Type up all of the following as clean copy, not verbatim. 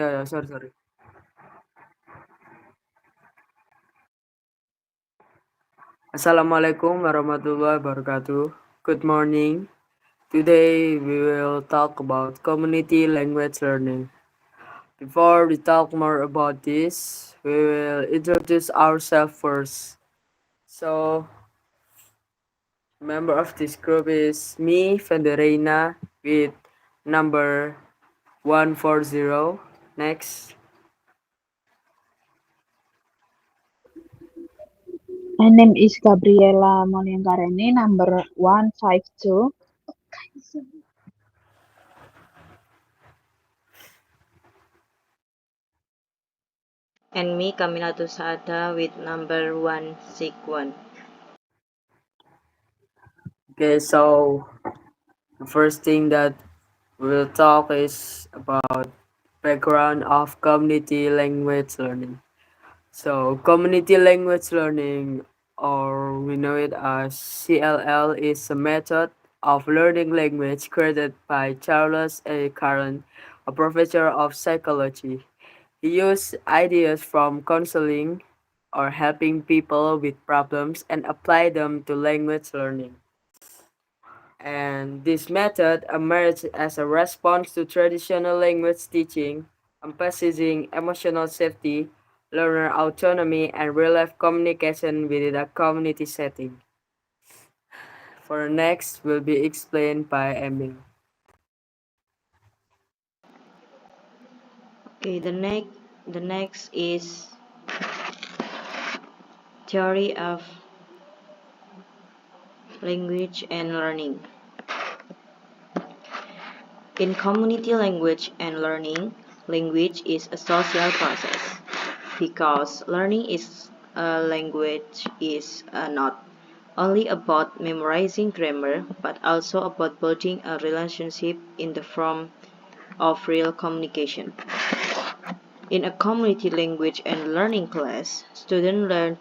Sorry. Assalamualaikum warahmatullahi wabarakatuh. Good morning. Today we will talk about community language learning. Before we talk more about this, we will introduce ourselves first. So, member of this group is me, Fendereyna, with number 140. Next. My name is Gabriella Moliyang K, number 152. And me, Kamilatussa'adah, with number 161. Okay, so the first thing that we'll talk is about background of community language learning. So community language learning, or we know it as CLL, is a method of learning language created by Charles A. Curran, a professor of psychology. He used ideas from counseling or helping people with problems and apply them to language learning. And this method emerged as a response to traditional language teaching, emphasizing emotional safety, learner autonomy, and real-life communication within a community setting. For next will be explained by Emil. Okay, the next is theory of language and learning. In community language and learning, language is a social process because learning is a language is not only about memorizing grammar but also about building a relationship in the form of real communication. In a community language and learning class, students learn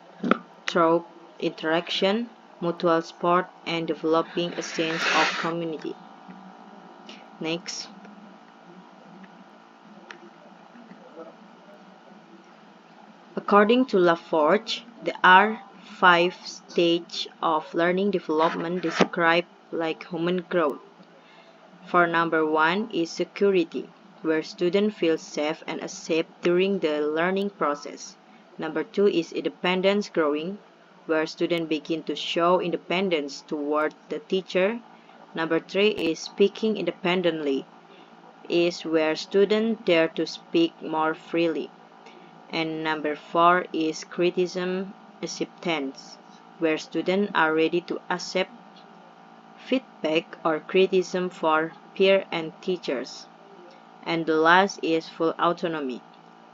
through interaction, mutual support, and developing a sense of community. Next. According to Laforge, there are 5 stages of learning development described like human growth. For number 1 is security, where students feel safe and safe during the learning process. Number 2 is independence growing, where students begin to show independence toward the teacher. Number 3 is speaking independently, is where students dare to speak more freely. And number 4 is criticism acceptance, where students are ready to accept feedback or criticism for peer and teachers. And the last is full autonomy,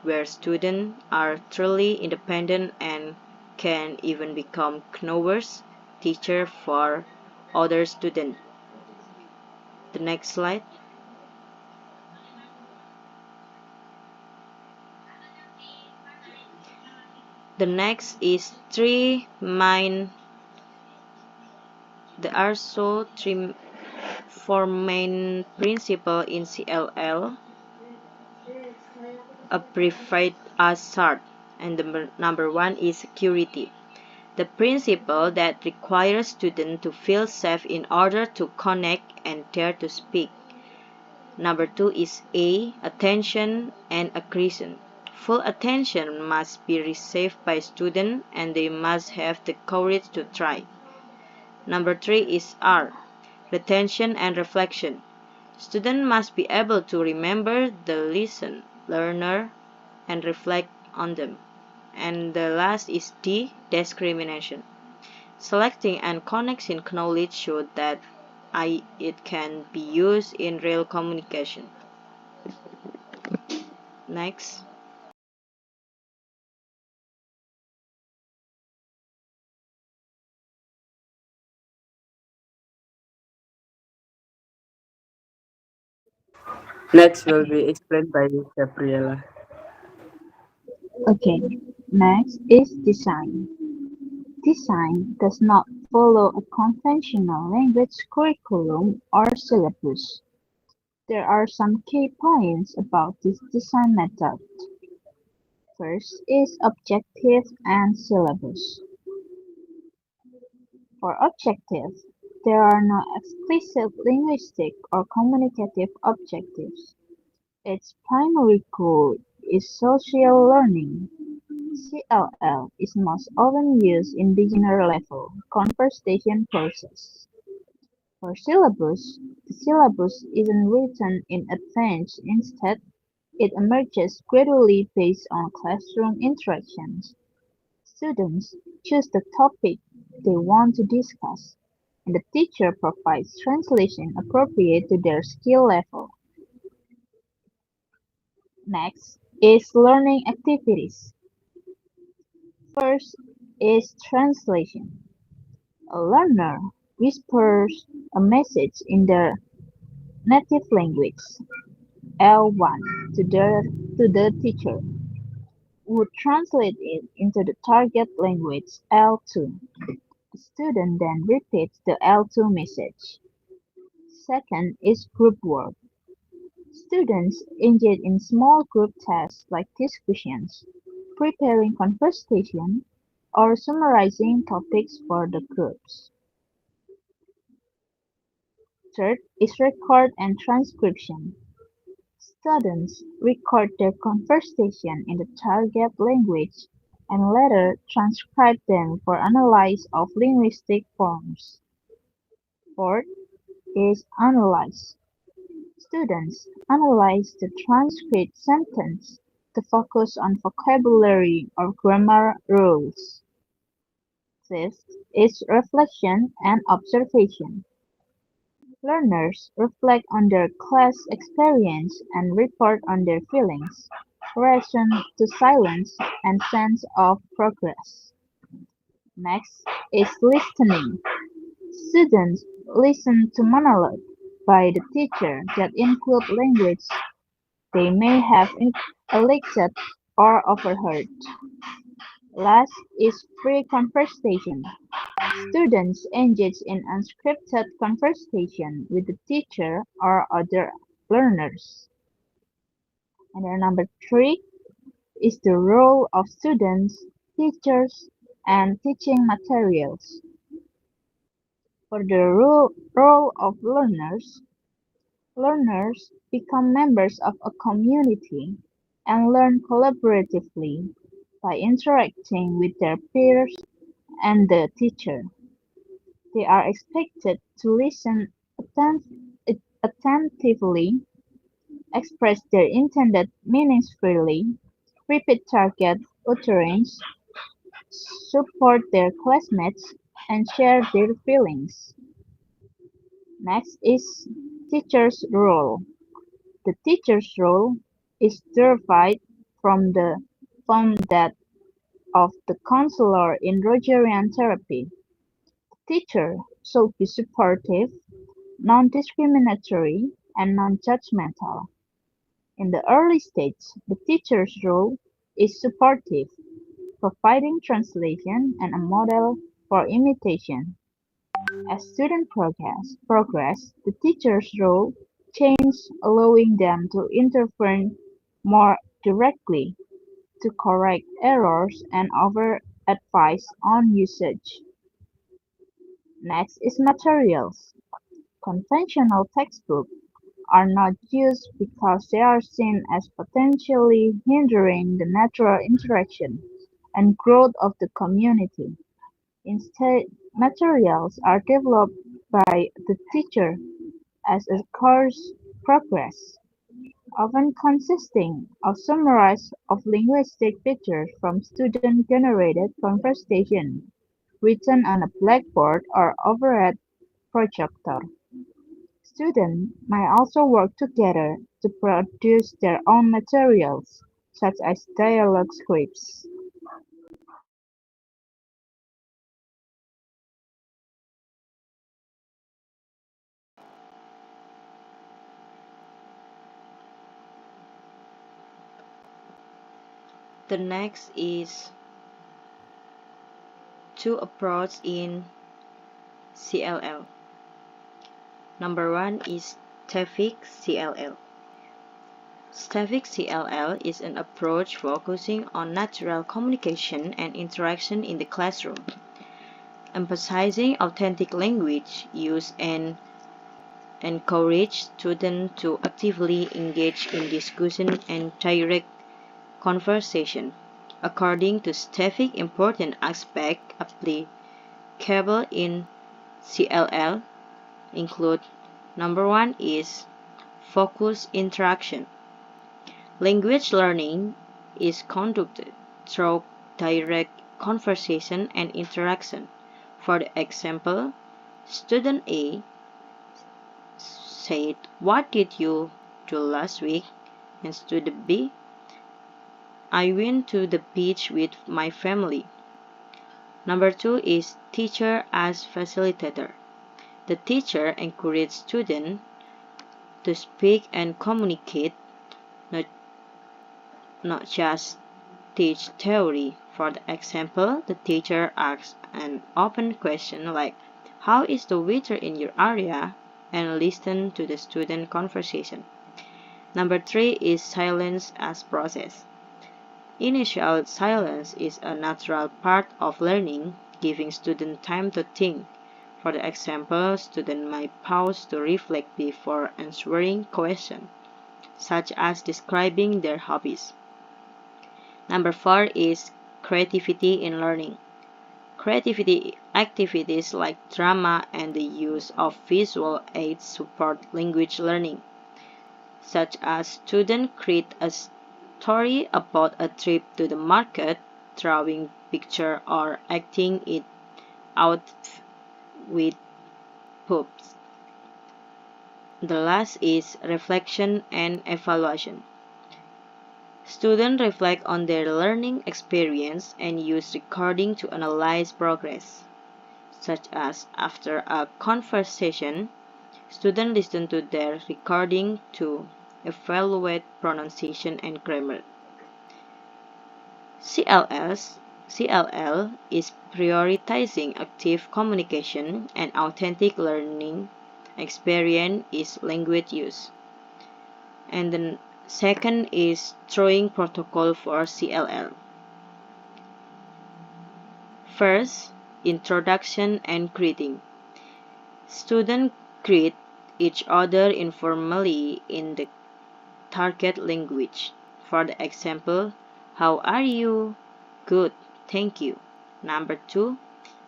where students are truly independent and can even become knowers, teacher for other students. The next slide. The next is there are four main principles in CLL, abbreviated as SART, and the number 1 is security. The principle that requires students to feel safe in order to connect and dare to speak. Number 2 is A, attention and accretion. Full attention must be received by students and they must have the courage to try. Number 3 is R, retention and reflection. Students must be able to remember the lesson, learner, and reflect on them. And the last is D, discrimination. Selecting and connecting knowledge so that it can be used in real communication. Next. Next will be explained by Gabriella. Okay, next is design. Design does not follow a conventional language curriculum or syllabus. There are some key points about this design method. First is objective and syllabus. For objectives, there are no explicit linguistic or communicative objectives. Its primary goal is social learning. CLL is most often used in beginner-level conversation courses. For syllabus, the syllabus isn't written in advance; instead, it emerges gradually based on classroom interactions. Students choose the topic they want to discuss, and the teacher provides translation appropriate to their skill level. Next is learning activities. First is translation. A learner whispers a message in their native language (L1) to the teacher, who translates it into the target language (L2). The student then repeats the L2 message. Second is group work. Students engage in small group tasks like discussions, preparing conversation, or summarizing topics for the groups. Third is record and transcription. Students record their conversation in the target language and later transcribe them for analysis of linguistic forms. Fourth is analyze. Students analyze the transcribed sentence to focus on vocabulary or grammar rules. Fifth is reflection and observation. Learners reflect on their class experience and report on their feelings, reaction to silence, and sense of progress. Next is listening. Students listen to monologue by the teacher that include language they may have elected or overheard. Last is free conversation. Students engage in unscripted conversation with the teacher or other learners. And then number three is the role of students, teachers, and teaching materials. For the role of learners, learners become members of a community and learn collaboratively by interacting with their peers and the teacher. They are expected to listen attentively, express their intended meanings freely, repeat target utterance, support their classmates, and share their feelings. Next is teacher's role. The teacher's role is derived from that of the counselor in Rogerian therapy. The teacher should be supportive, non-discriminatory, and non-judgmental. In the early stage, the teacher's role is supportive, providing translation and a model for imitation. As students progress, the teacher's role changes, allowing them to intervene more directly, to correct errors and offer advice on usage. Next is materials. Conventional textbooks are not used because they are seen as potentially hindering the natural interaction and growth of the community. Instead, materials are developed by the teacher as a course progress, often consisting of summaries of linguistic features from student-generated conversation written on a blackboard or overhead projector. Students may also work together to produce their own materials, such as dialogue scripts. The next is two approaches in CLL. Number one is STEFIC CLL. STEFIC CLL is an approach focusing on natural communication and interaction in the classroom, emphasizing authentic language use and encourage students to actively engage in discussion and direct conversation. According to STEFIC, important aspects applicable in CLL include: number one is focused interaction. Language learning is conducted through direct conversation and interaction. For example, student A said, "What did you do last week?" And student B, "I went to the beach with my family." Number two is teacher as facilitator. The teacher encourages students to speak and communicate, not, not just teach theory. For example, the teacher asks an open question like, "How is the weather in your area?" and listen to the student conversation. Number three is silence as process. Initial silence is a natural part of learning, giving students time to think. For example, students might pause to reflect before answering questions, such as describing their hobbies. Number four is creativity in learning. Creativity activities like drama and the use of visual aids support language learning, such as students create a story about a trip to the market, drawing picture or acting it out with pups. The last is reflection and evaluation. Students reflect on their learning experience and use recording to analyze progress, such as after a conversation, students listen to their recording to evaluate pronunciation and grammar. CLL is prioritizing active communication and authentic learning experience is language use. And the second is drawing protocol for CLL. First, introduction and greeting. Students greet each other informally in the target language. For the example, "How are you?" "Good, thank you." Number two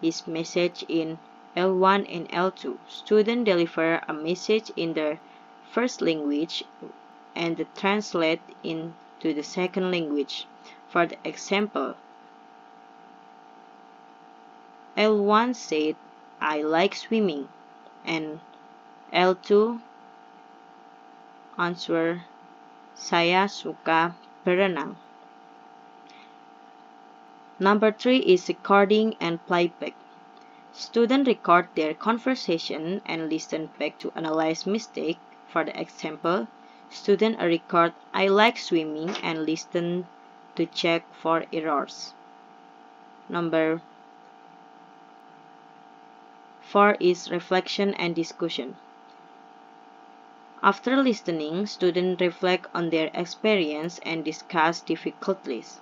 is message in L1 and L2. Students deliver a message in their first language and translate into the second language. For the example, L1 said, "I like swimming," and L2 answer, "Saya suka berenang." Number three is recording and playback. Students record their conversation and listen back to analyze mistakes. For the example, students record, "I like swimming," and listen to check for errors. Number four is reflection and discussion. After listening, students reflect on their experience and discuss difficulties.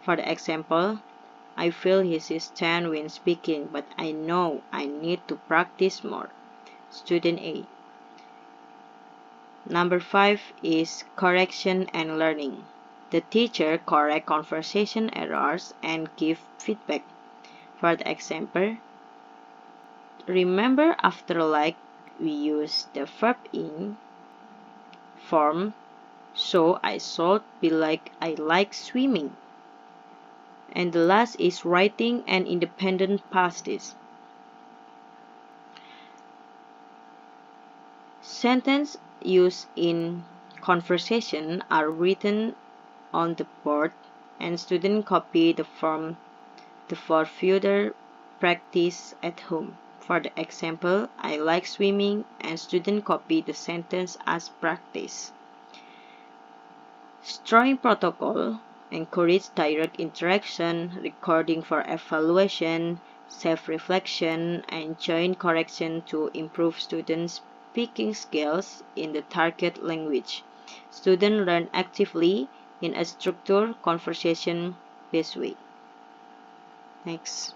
For the example, "I feel hesitant when speaking, but I know I need to practice more." Student A. Number five is correction and learning. The teacher corrects conversation errors and gives feedback. For the example, "Remember after like we use the verb in form, so I should be like I like swimming." And the last is writing and independent practice. Sentences used in conversation are written on the board and students copy the form for further practice at home. For the example, "I like swimming," and students copy the sentence as practice. Drawing protocol encourage direct interaction, recording for evaluation, self-reflection, and joint correction to improve students' speaking skills in the target language. Students learn actively in a structured conversation-based way. Next.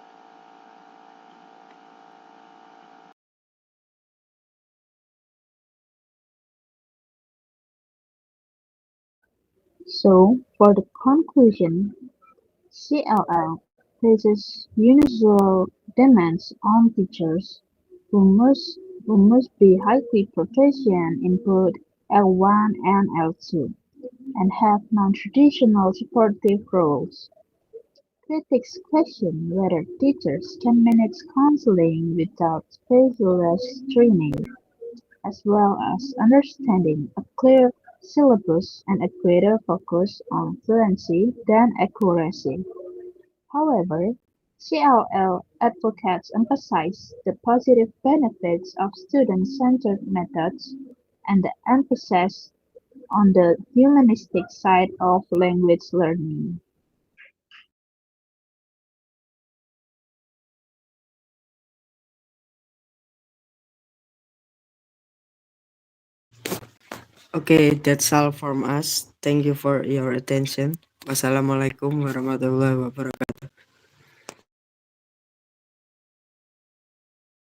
So, for the conclusion, CLL places unusual demands on teachers who must be highly proficient in both L1 and L2 and have non-traditional supportive roles. Critics question whether teachers can manage counseling without specialist training, as well as understanding a clear syllabus and a greater focus on fluency than accuracy. However, CLL advocates emphasize the positive benefits of student-centered methods and the emphasis on the humanistic side of language learning. Okay, that's all from us. Thank you for your attention. Wassalamualaikum warahmatullahi wabarakatuh.